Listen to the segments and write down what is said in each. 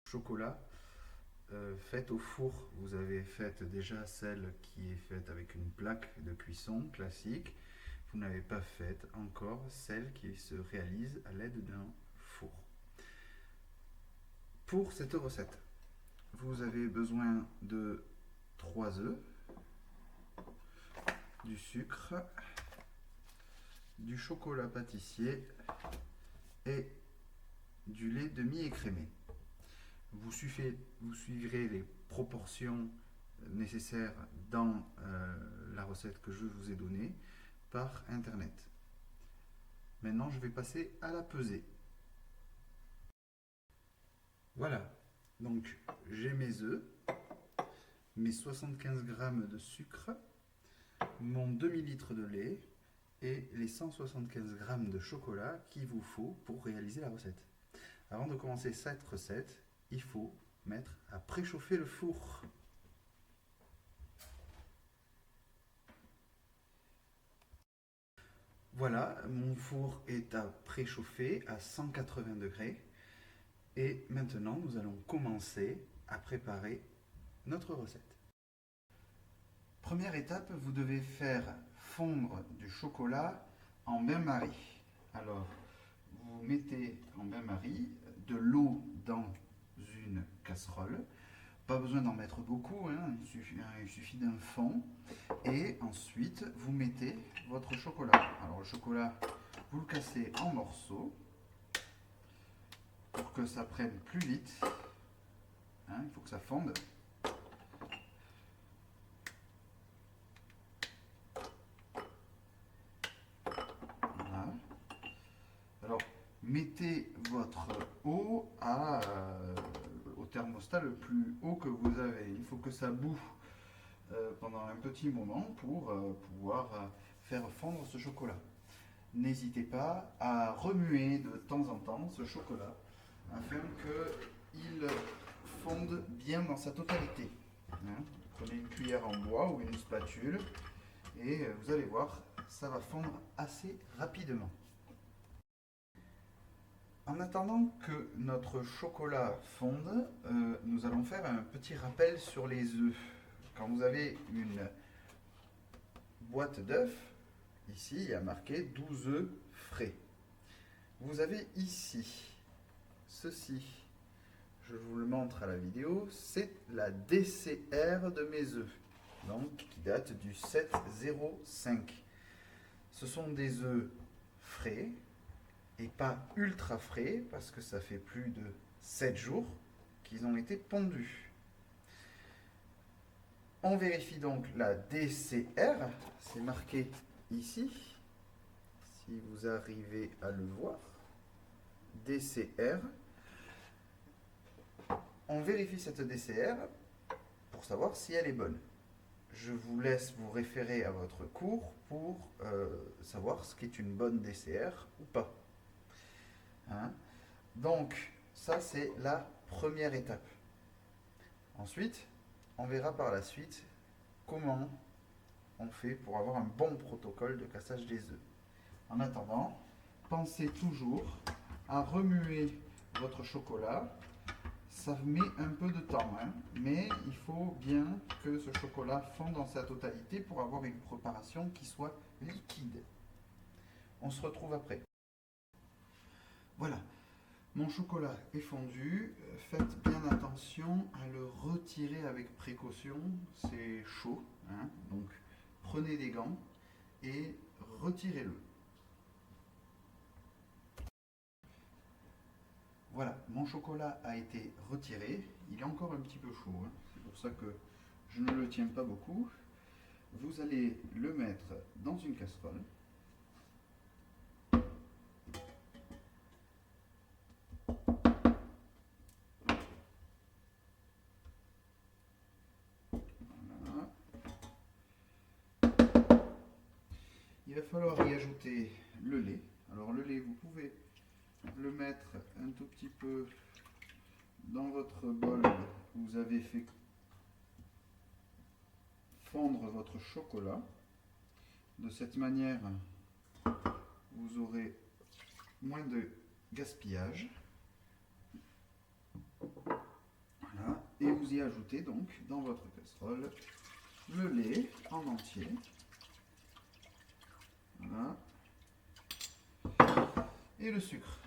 chocolat faite au four. Vous avez faite déjà celle qui est faite avec une plaque de cuisson classique. Vous n'avez pas faite encore celle qui se réalise à l'aide d'un four. Pour cette recette, vous avez besoin de 3 œufs, du sucre, du chocolat pâtissier et du lait demi-écrémé. Vous suivrez les proportions nécessaires dans la recette que je vous ai donnée par internet. Maintenant, je vais passer à la pesée. Voilà, donc j'ai mes œufs, mes 75 g de sucre, mon demi-litre de lait et les 175 g de chocolat qu'il vous faut pour réaliser la recette. Avant de commencer cette recette, il faut mettre à préchauffer le four. Voilà, mon four est à préchauffer à 180 degrés. Et maintenant, nous allons commencer à préparer notre recette. Première étape, vous devez faire fondre du chocolat en bain-marie. Alors, vous mettez en bain-marie de l'eau dans une casserole. Pas besoin d'en mettre beaucoup, hein, il suffit d'un fond. Et ensuite, vous mettez votre chocolat. Alors, le chocolat, vous le cassez en morceaux pour que ça prenne plus vite. Hein, il faut que ça fonde. Voilà. Alors, mettez votre eau au thermostat le plus haut que vous avez. Il faut que ça boue pendant un petit moment pour pouvoir faire fondre ce chocolat. N'hésitez pas à remuer de temps en temps ce chocolat afin qu'il fonde bien dans sa totalité. Hein, prenez une cuillère en bois ou une spatule et vous allez voir, ça va fondre assez rapidement. En attendant que notre chocolat fonde, nous allons faire un petit rappel sur les œufs. Quand vous avez une boîte d'œufs, ici il y a marqué 12 œufs frais. Vous avez ici ceci, je vous le montre à la vidéo, c'est la DCR de mes œufs, donc qui date du 7-05. Ce sont des œufs frais et pas ultra frais parce que ça fait plus de 7 jours qu'ils ont été pondus. On vérifie donc la DCR, c'est marqué ici, si vous arrivez à le voir, DCR. On vérifie cette DCR pour savoir si elle est bonne. Je vous laisse vous référer à votre cours pour savoir ce qu'est une bonne DCR ou pas. Hein? Donc, ça c'est la première étape. Ensuite, on verra par la suite comment on fait pour avoir un bon protocole de cassage des œufs. En attendant, pensez toujours à remuer votre chocolat. Ça met un peu de temps, hein, mais il faut bien que ce chocolat fonde dans sa totalité pour avoir une préparation qui soit liquide. On se retrouve après. Voilà, mon chocolat est fondu. Faites bien attention à le retirer avec précaution. C'est chaud, hein, donc prenez des gants et retirez-le. Voilà, mon chocolat a été retiré. Il est encore un petit peu chaud, hein. C'est pour ça que je ne le tiens pas beaucoup. Vous allez le mettre dans une casserole. Voilà. Il va falloir y ajouter le lait. Alors le lait, vous pouvez le mettre un tout petit peu dans votre bol où vous avez fait fondre votre chocolat. De cette manière, vous aurez moins de gaspillage. Et vous y ajoutez donc dans votre casserole le lait en entier. Voilà. Et le sucre.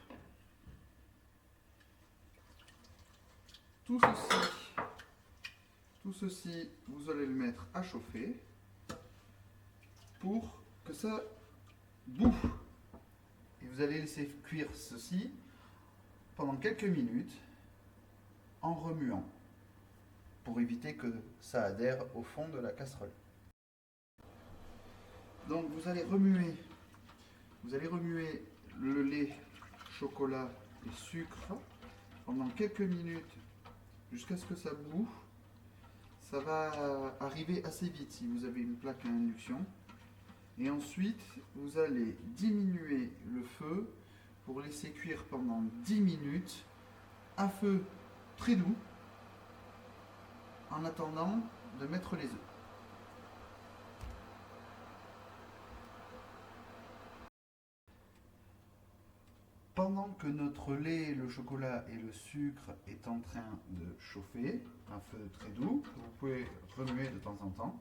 Tout ceci, vous allez le mettre à chauffer pour que ça bouffe. Et vous allez laisser cuire ceci pendant quelques minutes en remuant pour éviter que ça adhère au fond de la casserole. Donc vous allez remuer le lait, chocolat et sucre pendant quelques minutes jusqu'à ce que ça bouffe. Ça va arriver assez vite si vous avez une plaque à induction. Et ensuite, vous allez diminuer le feu pour laisser cuire pendant 10 minutes à feu très doux en attendant de mettre les œufs. Pendant que notre lait, le chocolat et le sucre est en train de chauffer, à feu très doux, que vous pouvez remuer de temps en temps,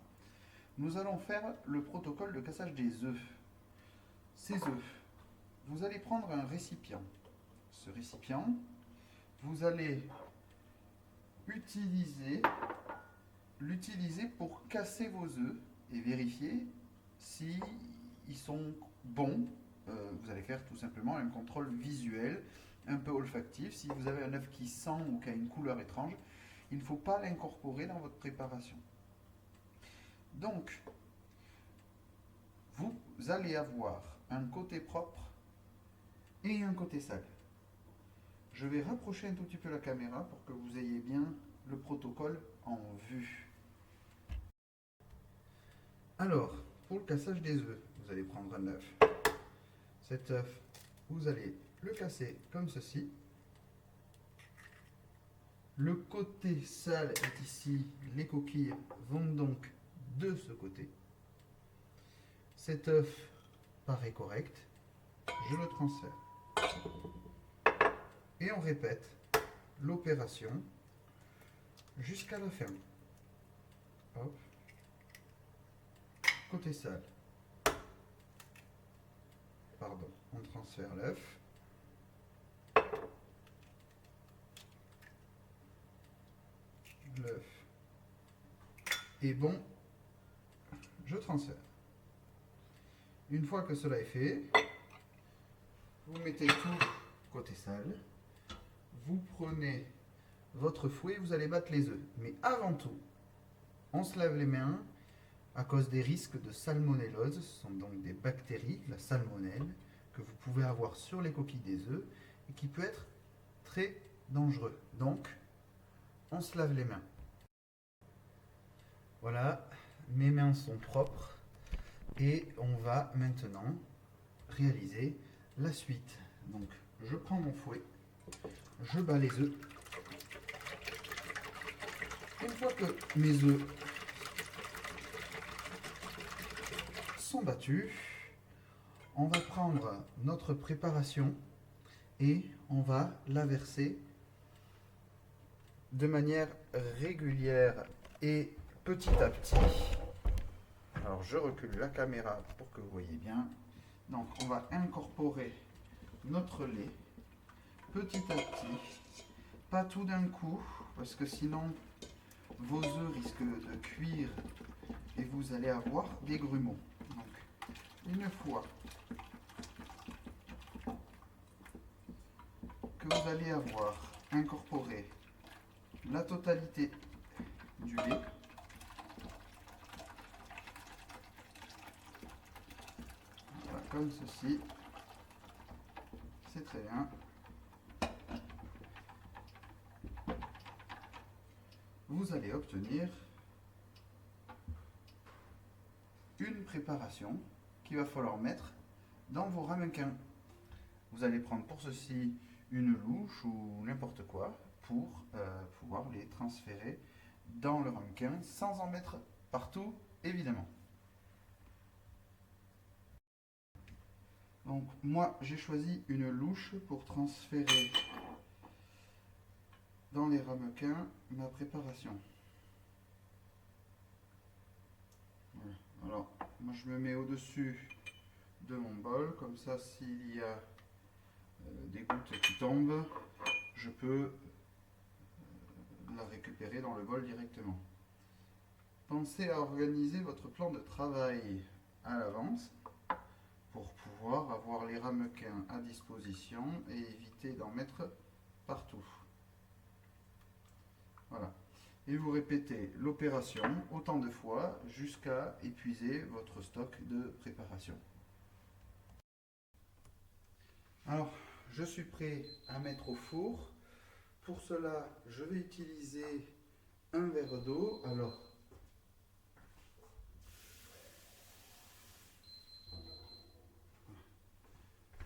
nous allons faire le protocole de cassage des œufs. Ces œufs, vous allez prendre un récipient. Ce récipient, vous allez l'utiliser pour casser vos œufs et vérifier si ils sont bons. Vous allez faire tout simplement un contrôle visuel, un peu olfactif. Si vous avez un œuf qui sent ou qui a une couleur étrange, il ne faut pas l'incorporer dans votre préparation. Donc, vous allez avoir un côté propre et un côté sale. Je vais rapprocher un tout petit peu la caméra pour que vous ayez bien le protocole en vue. Alors, pour le cassage des œufs, vous allez prendre un œuf. Cet œuf, vous allez le casser comme ceci. Le côté sale est ici, les coquilles vont donc de ce côté. Cet œuf paraît correct, je le transfère. Et on répète l'opération jusqu'à la fin. Hop. Côté sale. Pardon, on transfère l'œuf. L'œuf est bon, je transfère. Une fois que cela est fait, vous mettez tout côté sale. Vous prenez votre fouet, vous allez battre les œufs. Mais avant tout, on se lave les mains à cause des risques de salmonellose. Ce sont donc des bactéries, la salmonelle, que vous pouvez avoir sur les coquilles des œufs et qui peut être très dangereux. Donc, on se lave les mains. Voilà, mes mains sont propres et on va maintenant réaliser la suite. Donc, je prends mon fouet, je bats les œufs. Une fois que mes œufs sont battus, on va prendre notre préparation et on va la verser de manière régulière et petit à petit. Alors je recule la caméra pour que vous voyez bien. Donc on va incorporer notre lait petit à petit, pas tout d'un coup, parce que sinon vos œufs risquent de cuire et vous allez avoir des grumeaux. Donc une fois que vous allez avoir incorporé la totalité du lait, voilà, comme ceci, c'est très bien. Vous allez obtenir une préparation qu'il va falloir mettre dans vos ramequins. Vous allez prendre pour ceci une louche ou n'importe quoi pour pouvoir les transférer dans le ramequin sans en mettre partout, évidemment. Donc moi j'ai choisi une louche pour transférer dans les ramequins ma préparation. Voilà. Alors, moi je me mets au-dessus de mon bol, comme ça s'il y a des gouttes qui tombent, je peux la récupérer dans le bol directement. Pensez à organiser votre plan de travail à l'avance pour pouvoir avoir les ramequins à disposition et éviter d'en mettre partout. Voilà. Et vous répétez l'opération autant de fois jusqu'à épuiser votre stock de préparation. Alors, je suis prêt à mettre au four. Pour cela, je vais utiliser un verre d'eau. Alors,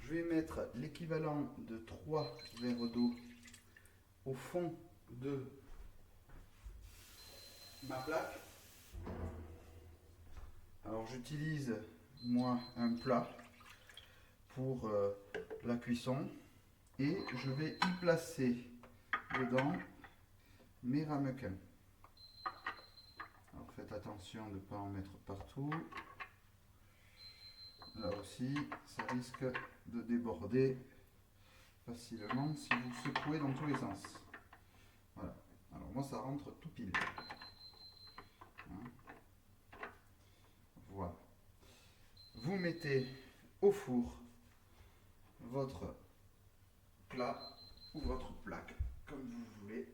je vais mettre l'équivalent de 3 verres d'eau au fond de ma plaque. Alors, j'utilise moi un plat pour la cuisson et je vais y placer dedans mes ramequins. Alors faites attention de ne pas en mettre partout. Là aussi, ça risque de déborder facilement si vous secouez dans tous les sens. Voilà. Alors moi, ça rentre tout pile. Hein. Voilà. Vous mettez au four votre plat ou votre plaque, comme vous voulez,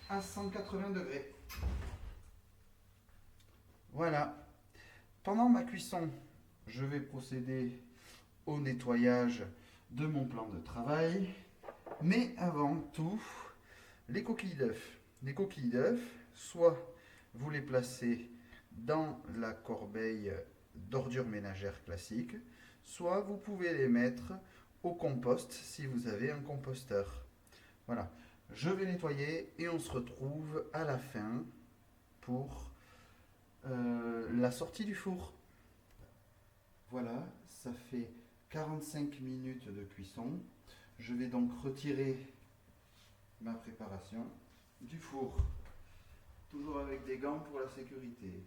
à 180 degrés. Voilà. Pendant ma cuisson, je vais procéder au nettoyage de mon plan de travail. Mais avant tout, les coquilles d'œufs. Les coquilles d'œufs, soit vous les placez dans la corbeille d'ordures ménagères classique, soit vous pouvez les mettre au compost si vous avez un composteur. Voilà, je vais nettoyer et on se retrouve à la fin pour la sortie du four. Voilà, ça fait 45 minutes de cuisson. Je vais donc retirer ma préparation du four, toujours avec des gants pour la sécurité.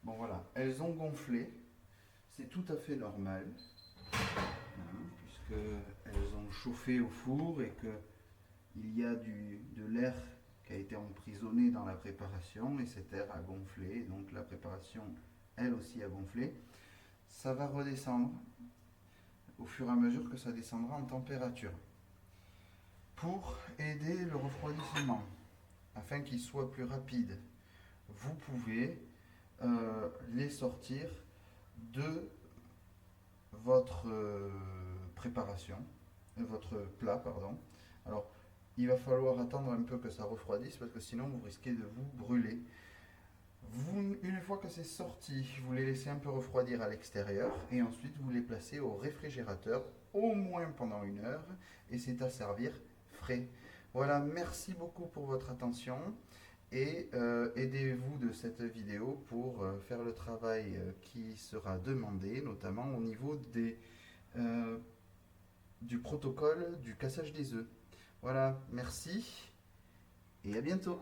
Bon voilà, elles ont gonflé, c'est tout à fait normal, hein, puisqu'elles ont chauffé au four et qu'il y a de l'air qui a été emprisonné dans la préparation et cet air a gonflé, donc la préparation elle aussi a gonflé. Ça va redescendre au fur et à mesure que ça descendra en température pour aider le refroidissement afin qu'il soit plus rapide. Vous pouvez les sortir de votre préparation, votre plat, pardon. Alors, il va falloir attendre un peu que ça refroidisse parce que sinon vous risquez de vous brûler. Une fois que c'est sorti, vous les laissez un peu refroidir à l'extérieur et ensuite vous les placez au réfrigérateur au moins pendant 1 heure et c'est à servir frais. Voilà, merci beaucoup pour votre attention et aidez-vous de cette vidéo pour faire le travail qui sera demandé, notamment au niveau du protocole du cassage des œufs. Voilà, merci et à bientôt.